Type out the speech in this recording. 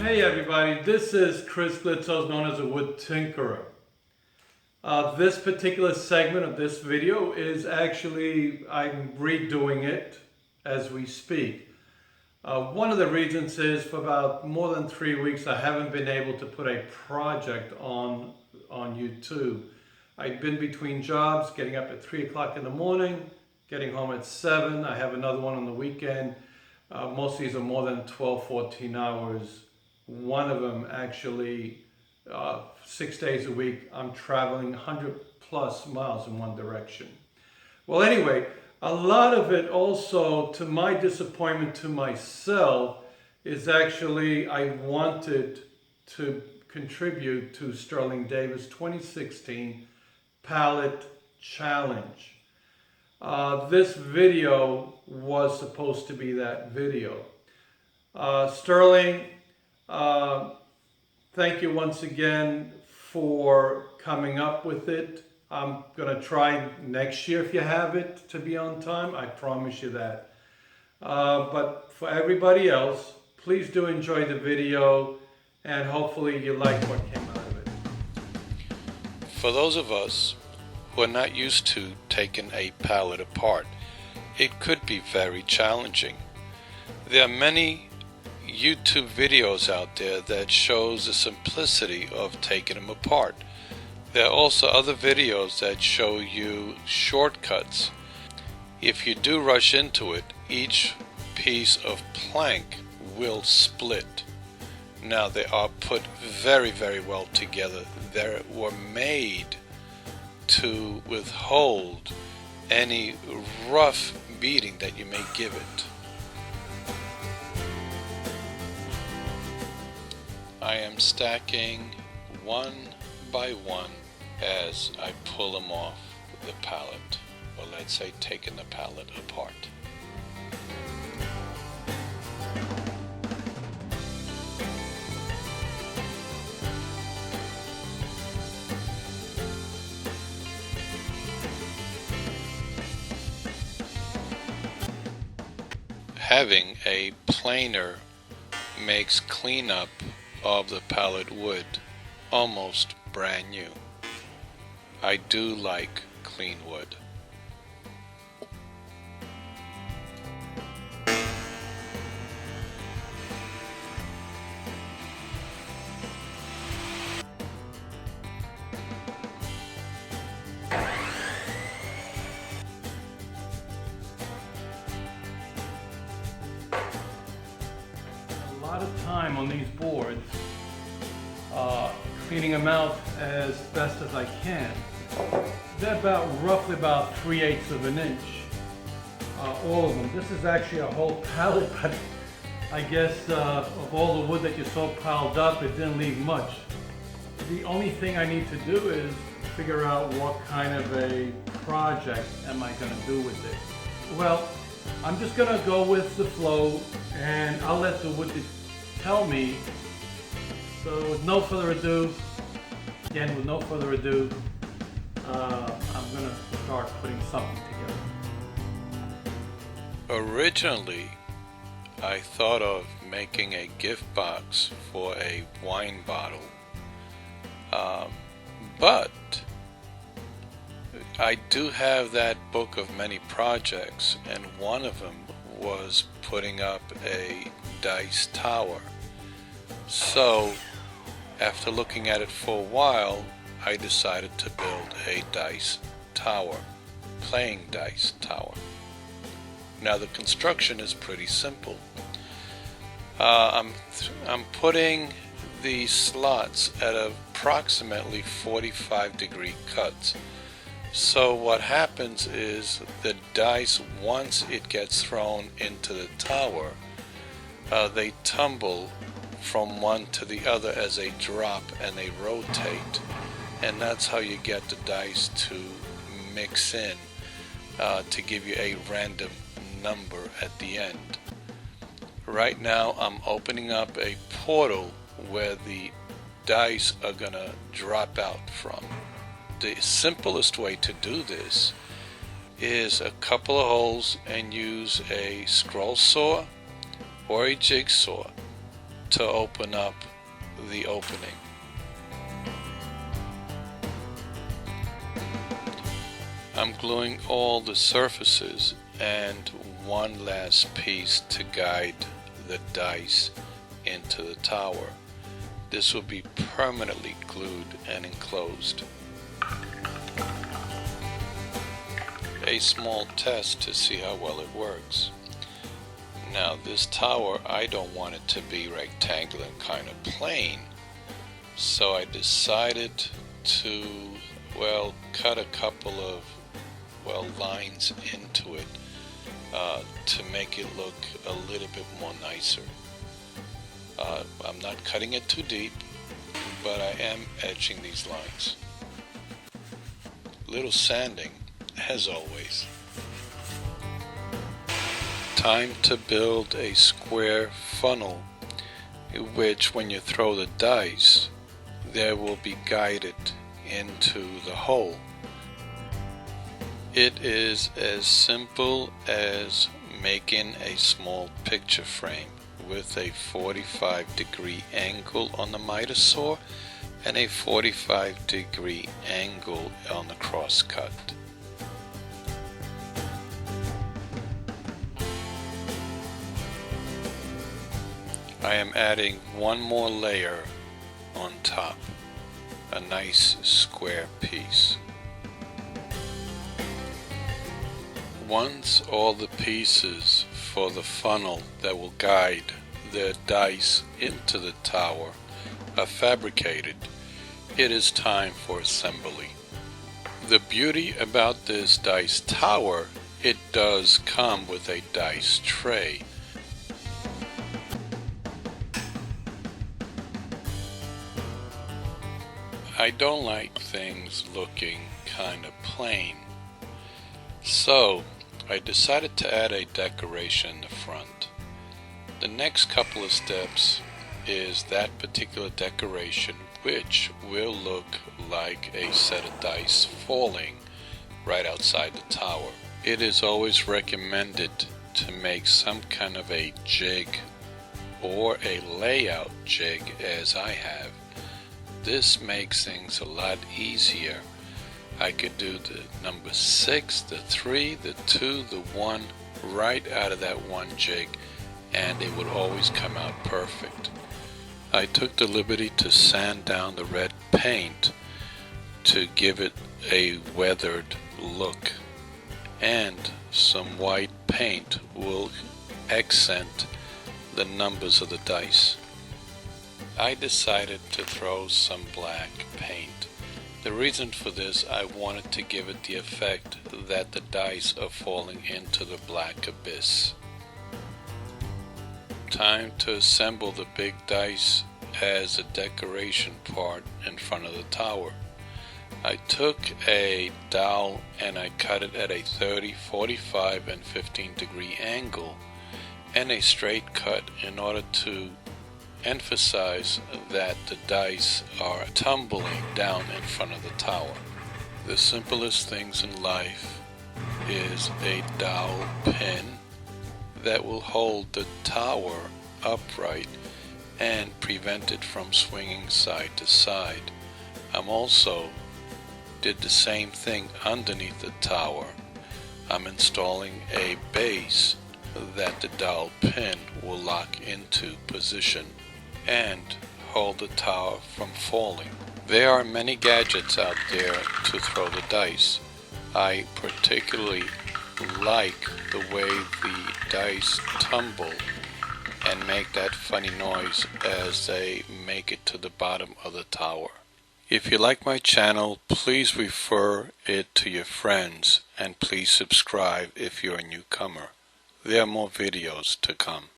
Hey everybody, this is Chris Glitzos, known as a wood tinkerer. This particular segment of this video is actually, I'm redoing it as we speak. One of the reasons is for about more than 3 weeks I haven't been able to put a project on YouTube. I've been between jobs, getting up at 3 o'clock in the morning, getting home at 7. I have another one on the weekend. Most of these are more than 12, 14 hours. One of them actually 6 days a week. I'm traveling 100 plus miles in one direction. Well, anyway, a lot of it also, to my disappointment to myself, is actually I wanted to contribute to Sterling Davis' 2016 Pallet Challenge. This video was supposed to be that video. Sterling, thank you once again for coming up with it. I'm going to try next year if you have it to be on time. I promise you that. But for everybody else, please do enjoy the video and hopefully you like what came out of it. For those of us who are not used to taking a pallet apart, it could be very challenging. There are many YouTube videos out there that shows the simplicity of taking them apart. There are also other videos that show you shortcuts. If you do rush into it, each piece of plank will split. Now they are put very, very well together. They were made to withhold any rough beating that you may give it. I am stacking one by one as I pull them off the pallet, or let's say taking the pallet apart. Having a planer makes cleanup of the pallet wood almost brand new. I do like clean wood. A lot of time on these boards, cleaning them out as best as I can. They're roughly about 3/8 of an inch, all of them. This is actually a whole pallet, but I guess of all the wood that you saw piled up, it didn't leave much. The only thing I need to do is figure out what kind of a project am I going to do with it. Well, I'm just going to go with the flow and I'll let the wood tell me. So with no further ado, I'm going to start putting something together. Originally, I thought of making a gift box for a wine bottle, but I do have that book of many projects, and one of them was putting up a dice tower. So after looking at it for a while, I decided to build a dice tower, playing dice tower. Now the construction is pretty simple. I'm putting the slots at approximately 45-degree cuts. So what happens is the dice, once it gets thrown into the tower, they tumble from one to the other as they drop and they rotate, and that's how you get the dice to mix in to give you a random number at the end. Right now I'm opening up a portal where the dice are gonna drop out from. The simplest way to do this is a couple of holes and use a scroll saw or a jigsaw to open up the opening. I'm gluing all the surfaces and one last piece to guide the dice into the tower. This will be permanently glued and enclosed. A small test to see how well it works. Now this tower, I don't want it to be rectangular and kind of plain, so I decided to, well, cut a couple of, well, lines into it to make it look a little bit more nicer. I'm not cutting it too deep, but I am etching these lines. Little sanding, as always. Time to build a square funnel, which when you throw the dice, they will be guided into the hole. It is as simple as making a small picture frame with a 45-degree angle on the miter saw and a 45-degree angle on the cross cut. I am adding one more layer on top, a nice square piece. Once all the pieces for the funnel that will guide the dice into the tower are fabricated, it is time for assembly. The beauty about this dice tower, it does come with a dice tray. I don't like things looking kind of plain, so I decided to add a decoration in the front. The next couple of steps is that particular decoration, which will look like a set of dice falling right outside the tower. It is always recommended to make some kind of a jig or a layout jig, as I have. This makes things a lot easier. I could do the number 6, the 3, the 2, the 1 right out of that one jig, and it would always come out perfect. I took the liberty to sand down the red paint to give it a weathered look, and some white paint will accent the numbers of the dice. I decided to throw some black paint. The reason for this, I wanted to give it the effect that the dice are falling into the black abyss. Time to assemble the big dice as a decoration part in front of the tower. I took a dowel and I cut it at a 30, 45, and 15-degree angle and a straight cut in order to emphasize that the dice are tumbling down in front of the tower. The simplest things in life is a dowel pin that will hold the tower upright and prevent it from swinging side to side. I'm also did the same thing underneath the tower. I'm installing a base that the dowel pin will lock into position and hold the tower from falling. There are many gadgets out there to throw the dice. I particularly like the way the dice tumble and make that funny noise as they make it to the bottom of the tower. If you like my channel, please refer it to your friends and please subscribe if you're a newcomer. There are more videos to come.